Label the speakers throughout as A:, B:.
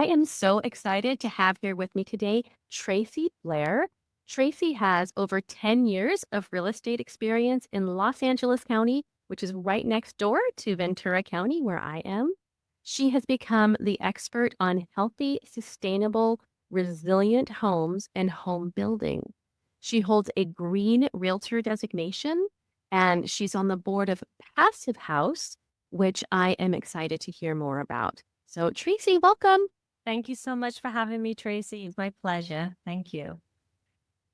A: I am so excited to have here with me today Tracy Blair. Tracy has over 10 years of real estate experience in Los Angeles County, which is right next door to Ventura County, where I am. She has become the expert on healthy, sustainable, resilient homes and home building. She holds a green realtor designation, and she's on the board of Passive House, which I am excited to hear more about. So, Tracy, welcome.
B: Thank you so much for having me, Tracy. It's my pleasure. Thank you.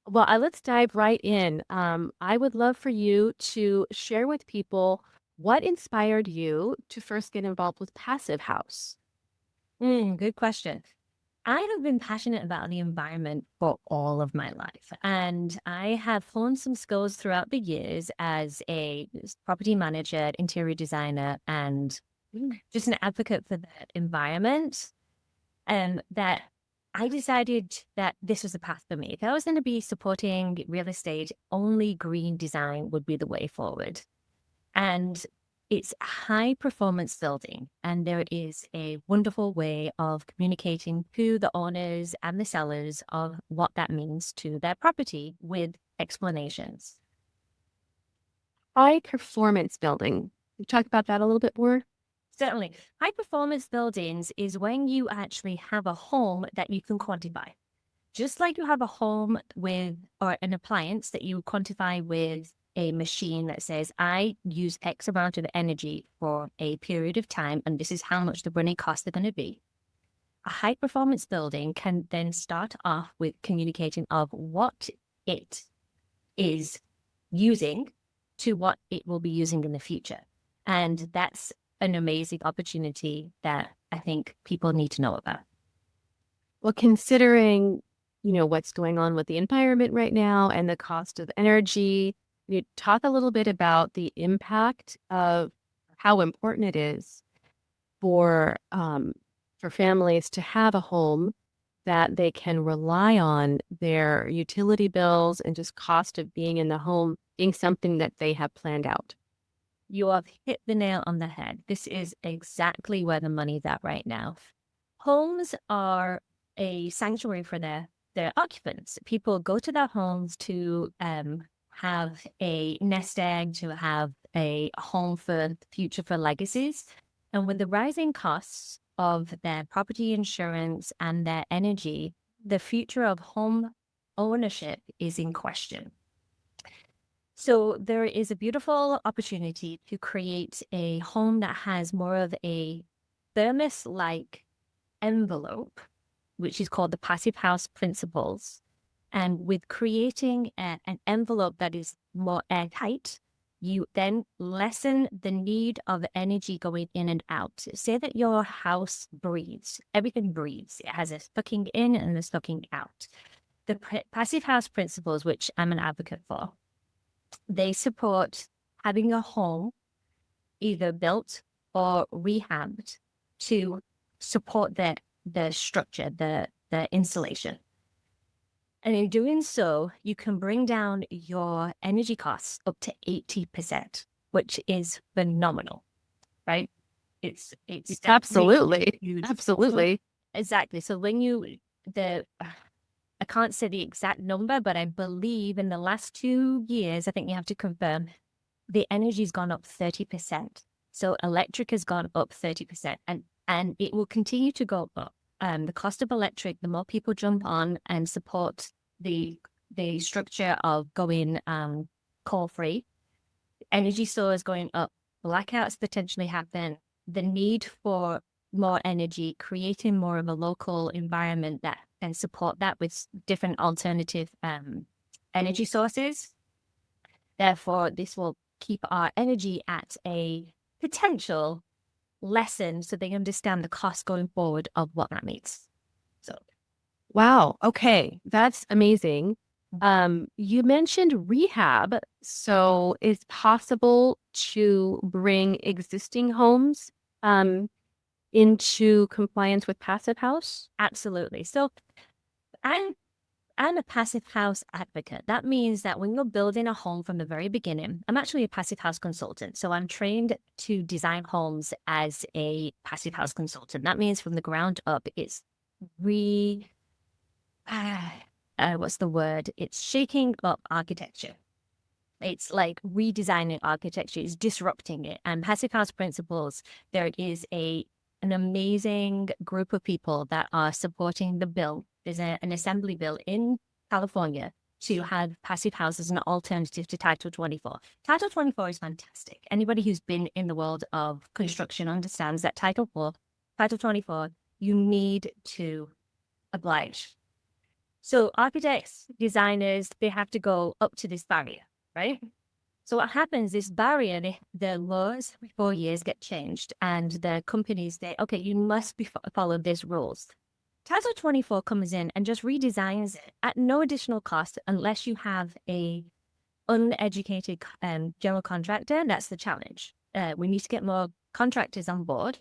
A: Well, let's dive right in. I would love for you to share with people what inspired you to first get involved with Passive House.
B: Good question. I have been passionate about the environment for all of my life, and I have honed some skills throughout the years as a property manager, interior designer, and just an advocate for the environment. And that I decided that this was the path for me. If I was going to be supporting real estate, only green design would be the way forward. And it's high performance building. And there is a wonderful way of communicating to the owners and the sellers of what that means to their property with explanations.
A: High performance building. Can you talk about that a little bit more?
B: Certainly, high performance buildings is when you actually have a home that you can quantify. Just like you have a home with or an appliance that you quantify with a machine that says, I use X amount of energy for a period of time, and this is how much the running costs are going to be. A high performance building can then start off with communicating of what it is using to what it will be using in the future. And that's an amazing opportunity that I think people need to know about.
A: Well, considering, what's going on with the environment right now and the cost of energy, you talk a little bit about the impact of how important it is for families to have a home that they can rely on their utility bills and just cost of being in the home being something that they have planned out.
B: You have hit the nail on the head. This is exactly where the money's at right now. Homes are a sanctuary for their occupants. People go to their homes to have a nest egg, to have a home for the future, for legacies. And with the rising costs of their property insurance and their energy, the future of home ownership is in question. So there is a beautiful opportunity to create a home that has more of a thermos-like envelope, which is called the Passive House Principles. And with creating an envelope that is more airtight, you then lessen the need of energy going in and out. Say that your house breathes, everything breathes. It has a sucking in and a sucking out. The Passive House Principles, which I'm an advocate for, they support having a home either built or rehabbed to support the structure, the insulation. And in doing so, you can bring down your energy costs up to 80%, which is phenomenal, right? It's definitely
A: Absolutely.
B: huge.
A: Absolutely.
B: Exactly. So when I can't say the exact number, but I believe in the last 2 years, I think you have to confirm, the energy's gone up 30%. So electric has gone up 30%, and it will continue to go up. The cost of electric, the more people jump on and support the structure of going coal-free, energy stores going up, blackouts potentially happen, the need for more energy, creating more of a local environment that can support that with different alternative energy sources. Therefore, this will keep our energy at a potential lesson so they understand the cost going forward of what that means. So,
A: Wow. Okay. That's amazing. You mentioned rehab. So is possible to bring existing homes into compliance with Passive House?
B: absolutely. So, I'm I'm a passive house advocate. That means that when you're building a home from the very beginning, I'm actually a passive house consultant. So I'm trained to design homes as a passive house consultant. That means from the ground up, it's what's the word? It's shaking up architecture. It's like redesigning architecture, it's disrupting it. And Passive House Principles, there is an amazing group of people that are supporting the bill. There's an assembly bill in California to have passive house as an alternative to Title 24. Title 24 is fantastic. Anybody who's been in the world of construction understands that Title 24, you need to oblige. So architects, designers, they have to go up to this barrier, right? So what happens, this barrier, the laws every 4 years get changed, and the companies, okay, you must follow these rules. Title 24 comes in and just redesigns it at no additional cost unless you have a uneducated general contractor. That's the challenge. We need to get more contractors on board.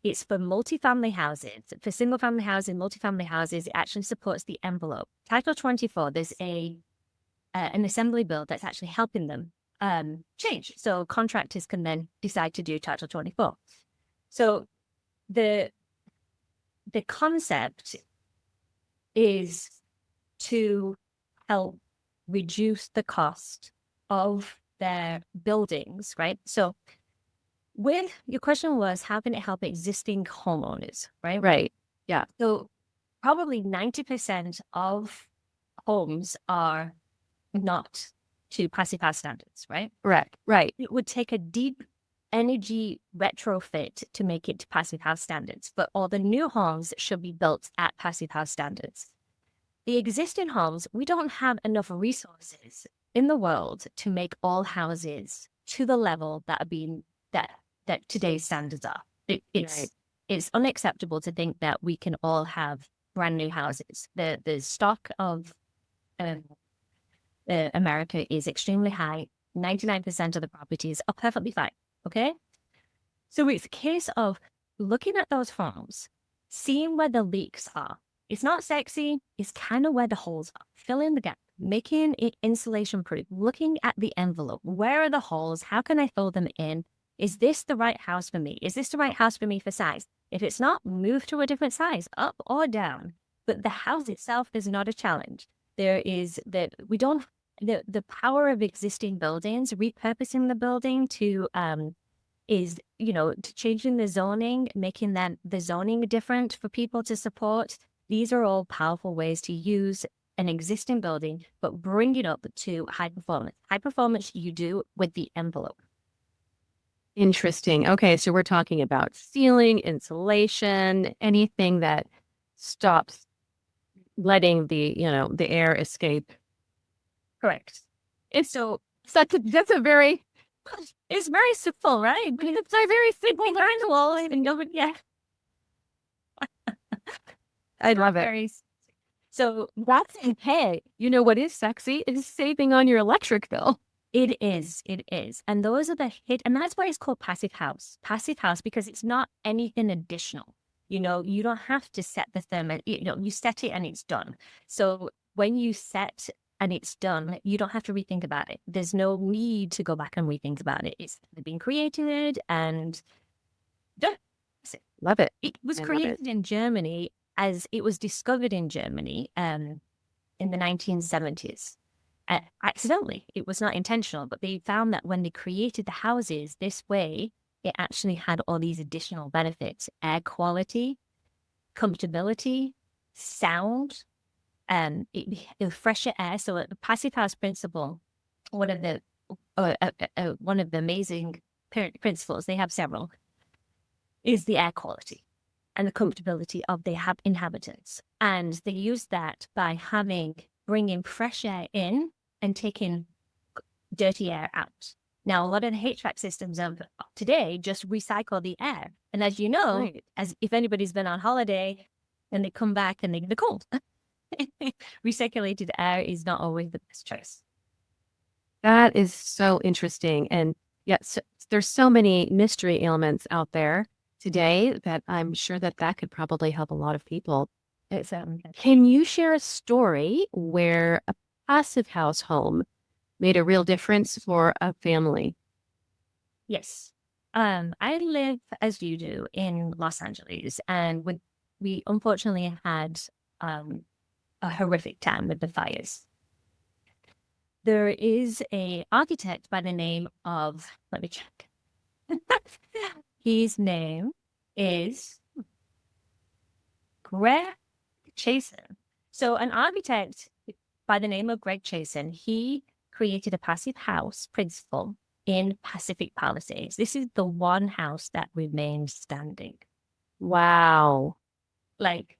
B: It's for multifamily houses. For single-family housing, multifamily houses, it actually supports the envelope. Title 24, there's an assembly bill that's actually helping them change. So contractors can then decide to do Title 24. So the concept is to help reduce the cost of their buildings, right? So your question was, how can it help existing homeowners, right?
A: Right. Yeah.
B: So probably 90% of homes are not to passive house standards, right?
A: Right.
B: It would take a deep energy retrofit to make it to passive house standards, but all the new homes should be built at passive house standards. The existing homes, we don't have enough resources in the world to make all houses to the level that are being that today's standards are. It's unacceptable to think that we can all have brand new houses. The stock of America is extremely high. 99% of the properties are perfectly fine. Okay. So it's a case of looking at those homes, seeing where the leaks are. It's not sexy. It's kind of where the holes are. Fill in the gap, making it insulation proof, looking at the envelope. Where are the holes? How can I fill them in? Is this the right house for me? Is this the right house for me for size? If it's not, move to a different size, up or down. But the house itself is not a challenge. There is that we don't, the power of existing buildings, repurposing the building to, is, to changing the zoning, making the zoning different for people to support. These are all powerful ways to use an existing building, but bring it up to high performance. High performance you do with the envelope.
A: Interesting. Okay, so we're talking about ceiling, insulation, anything that stops letting the air escape.
B: Correct.
A: It's that's a very
B: It's very simple, right? It's a very simple manual, and yeah.
A: I love it.
B: So
A: That's hey, you know what is sexy? Is saving on your electric bill.
B: It is. And those are and that's why it's called passive house. Passive house, because it's not anything additional. You don't have to set the thermal, you set it and it's done. So when you set and it's done, you don't have to rethink about it. There's no need to go back and rethink about it. It's been created and done.
A: Love it.
B: It was created in Germany, as it was discovered in Germany in the 1970s. Accidentally. It was not intentional, but they found that when they created the houses this way, it actually had all these additional benefits: air quality, comfortability, sound, and fresher air. So the passive house principle, one of the amazing principles, they have several, is the air quality and the comfortability of the inhabitants. And they use that by bringing fresh air in and taking dirty air out. Now, a lot of the HVAC systems of today just recycle the air. And as you know, as if anybody's been on holiday and they come back and they're cold, recirculated air is not always the best choice.
A: That is so interesting. And yes, there's so many mystery ailments out there today that I'm sure that could probably help a lot of people. Can you share a story where a passive house home made a real difference for a family?
B: Yes. I live, as you do, in Los Angeles, and with we unfortunately had a horrific time with the fires. There is a architect by the name of, let me check. His name is Greg Chasen. So an architect by the name of Greg Chasen, he created a passive house principle in Pacific Palisades. This is the one house that remained standing.
A: Wow.
B: Like,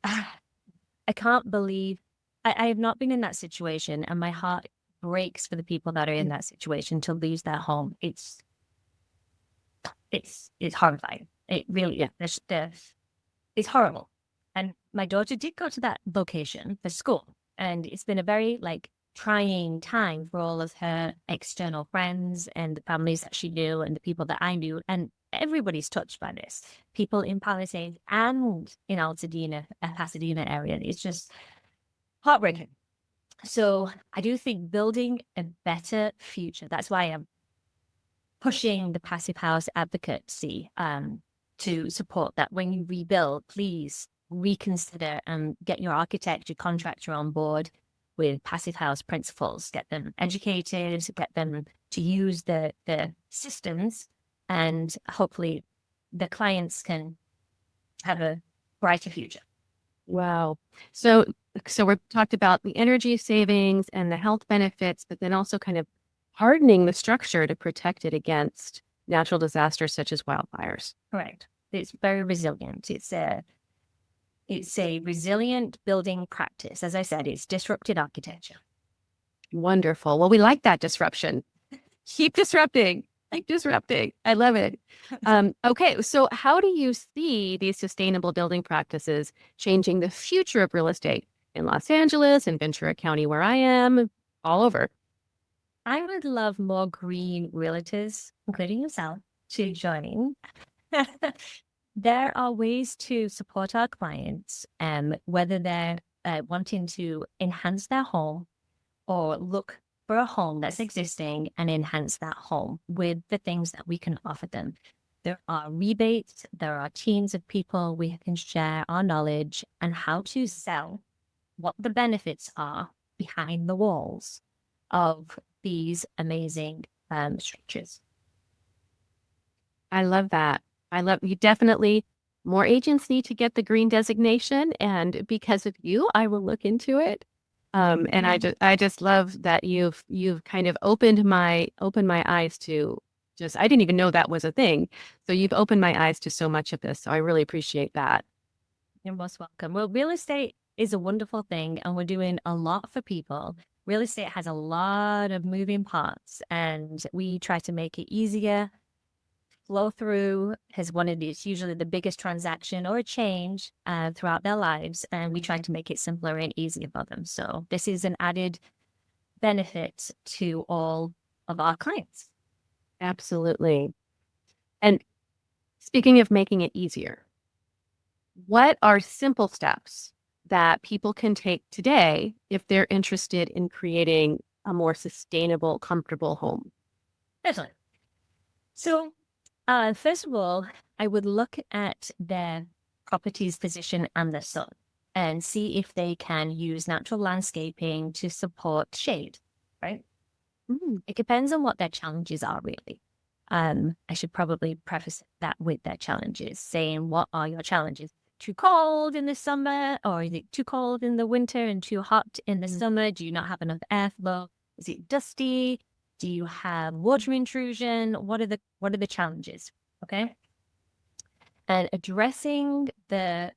B: I can't believe I have not been in that situation, and my heart breaks for the people that are in that situation to lose their home. It's horrifying. It really,
A: Yeah.
B: it's horrible. And my daughter did go to that location for school, and it's been a very trying time for all of her external friends and the families that she knew and the people that I knew. And everybody's touched by this. People in Palisades and in Pasadena area. It's just heartbreaking. So I do think building a better future. That's why I'm pushing the passive house advocacy to support that. When you rebuild, please reconsider and get your architect, your contractor on board with passive house principles. Get them educated, get them to use the systems, and hopefully the clients can have a brighter future.
A: Wow. So we've talked about the energy savings and the health benefits, but then also kind of hardening the structure to protect it against natural disasters such as wildfires.
B: Correct. It's very resilient. It's a resilient building practice. As I said, it's disrupted architecture.
A: Wonderful. Well, we like that disruption. Keep disrupting. Keep disrupting. I love it. Okay, so how do you see these sustainable building practices changing the future of real estate in Los Angeles and Ventura County, where I am, all over?
B: I would love more green realtors, including yourself, to join. There are ways to support our clients, whether they're wanting to enhance their home or look for a home that's existing and enhance that home with the things that we can offer them. There are rebates, there are teams of people we can share our knowledge and how to sell what the benefits are behind the walls of these amazing structures.
A: I love that. I love you. Definitely more agents need to get the green designation, and because of you, I will look into it. And I just love that you've kind of opened my eyes to just I didn't even know that was a thing. So you've opened my eyes to so much of this. So I really appreciate that.
B: You're most welcome. Well, real estate is a wonderful thing, and we're doing a lot for people. Real estate has a lot of moving parts, and we try to make it easier. Flow through has one of these, usually the biggest transaction or a change throughout their lives, and we try to make it simpler and easier for them. So this is an added benefit to all of our clients.
A: Absolutely. And speaking of making it easier, what are simple steps that people can take today if they're interested in creating a more sustainable, comfortable home?
B: Definitely. So first of all, I would look at their property's position and the sun and see if they can use natural landscaping to support shade, right? It depends on what their challenges are, really. I should probably preface that with their challenges, saying, what are your challenges? Too cold in the summer, or is it too cold in the winter and too hot in the summer? Do you not have enough airflow? Is it dusty? Do you have water intrusion? What are the challenges? Okay. And addressing the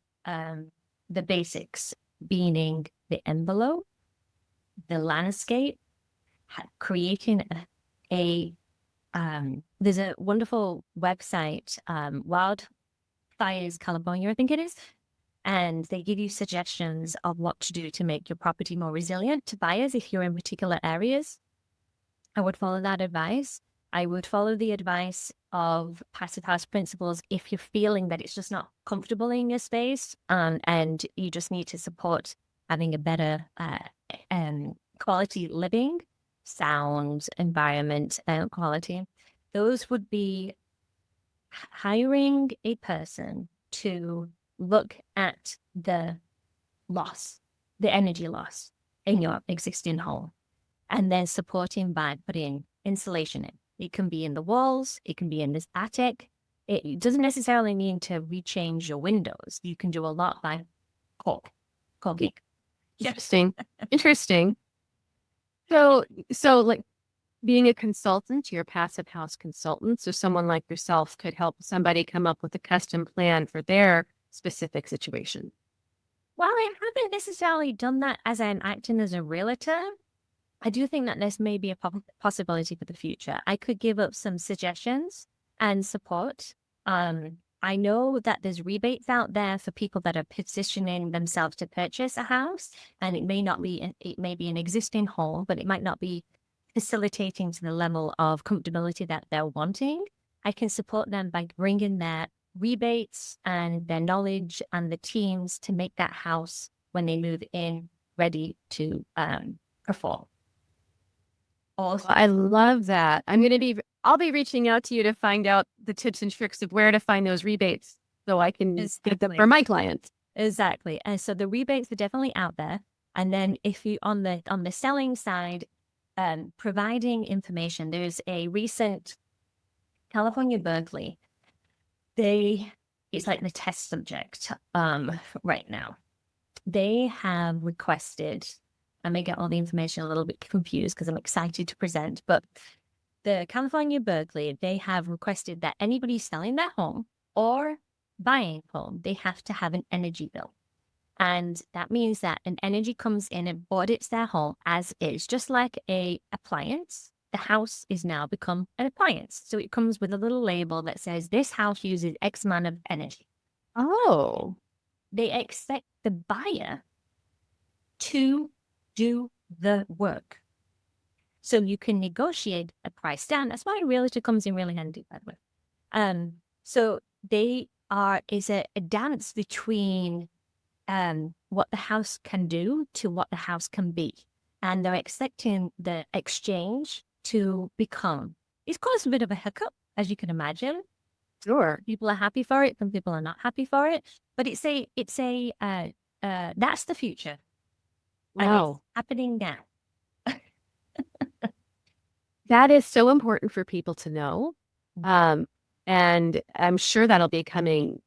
B: basics, meaning the envelope, the landscape, creating there's a wonderful website, Wildfires California, I think it is. And they give you suggestions of what to do to make your property more resilient to buyers if you're in particular areas. I would follow that advice. I would follow the advice of passive house principles if you're feeling that it's just not comfortable in your space and you just need to support having a better quality living, sound, environment, quality. Those would be hiring a person to look at the loss, the energy loss in your existing home, and then supporting by putting insulation in. It can be in the walls, it can be in this attic. It doesn't necessarily mean to rechange your windows. You can do a lot by caulking.
A: Interesting. Interesting. So like being a consultant, you're a passive house consultant. So someone like yourself could help somebody come up with a custom plan for their specific situation.
B: While I haven't necessarily done that as I'm acting as a realtor, I do think that this may be a possibility for the future. I could give up some suggestions and support. I know that there's rebates out there for people that are positioning themselves to purchase a house, and it may be an existing home, but it might not be facilitating to the level of comfortability that they're wanting. I can support them by bringing their rebates and their knowledge and the teams to make that house, when they move in, ready to perform.
A: Well, I love that. I'll be reaching out to you to find out the tips and tricks of where to find those rebates so I can get them for my clients.
B: Exactly. And so the rebates are definitely out there. And then if you on the selling side, providing information, there's a recent California Berkeley. It's like the test subject right now. They have requested, I may get all the information a little bit confused because I'm excited to present, but the California Berkeley, they have requested that anybody selling their home or buying a home, they have to have an energy bill. And that means that an energy comes in and audits their home as is, just like a appliance. The house is now become an appliance. So it comes with a little label that says this house uses X amount of energy.
A: Oh.
B: They expect the buyer to do the work. So you can negotiate a price down. That's why a realtor comes in really handy, by the way. So it's a dance between what the house can do to what the house can be. And they're expecting the exchange to become, it's caused a bit of a hiccup, as you can imagine.
A: Sure.
B: People are happy for it, some people are not happy for it, but that's the future.
A: Wow.
B: And it's happening now.
A: That is so important for people to know. And I'm sure that'll be coming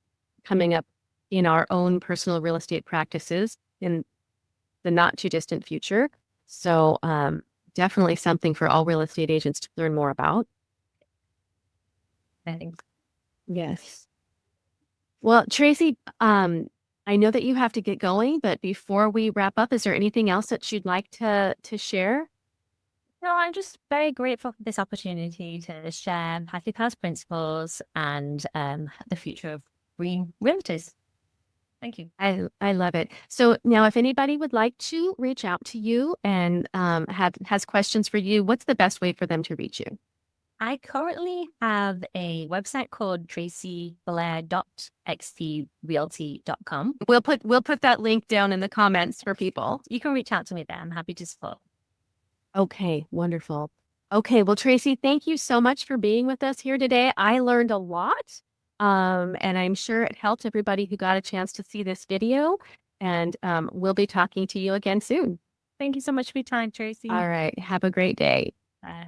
A: up in our own personal real estate practices in the not too distant future. So definitely something for all real estate agents to learn more about.
B: I think.
A: Yes. Well, Tracy, I know that you have to get going, but before we wrap up, is there anything else that you'd like to share?
B: No, I'm just very grateful for this opportunity to share passive house principles and the future of green realtors. Thank you.
A: I love it. So now if anybody would like to reach out to you and has questions for you, what's the best way for them to reach you?
B: I currently have a website called tracyblair.xprealty.com.
A: We'll put that link down in the comments for people.
B: You can reach out to me there. I'm happy to support.
A: Okay, wonderful. Okay, well, Tracy, thank you so much for being with us here today. I learned a lot. And I'm sure it helped everybody who got a chance to see this video. And we'll be talking to you again soon.
B: Thank you so much for your time, Tracy.
A: All right. Have a great day.
B: Bye.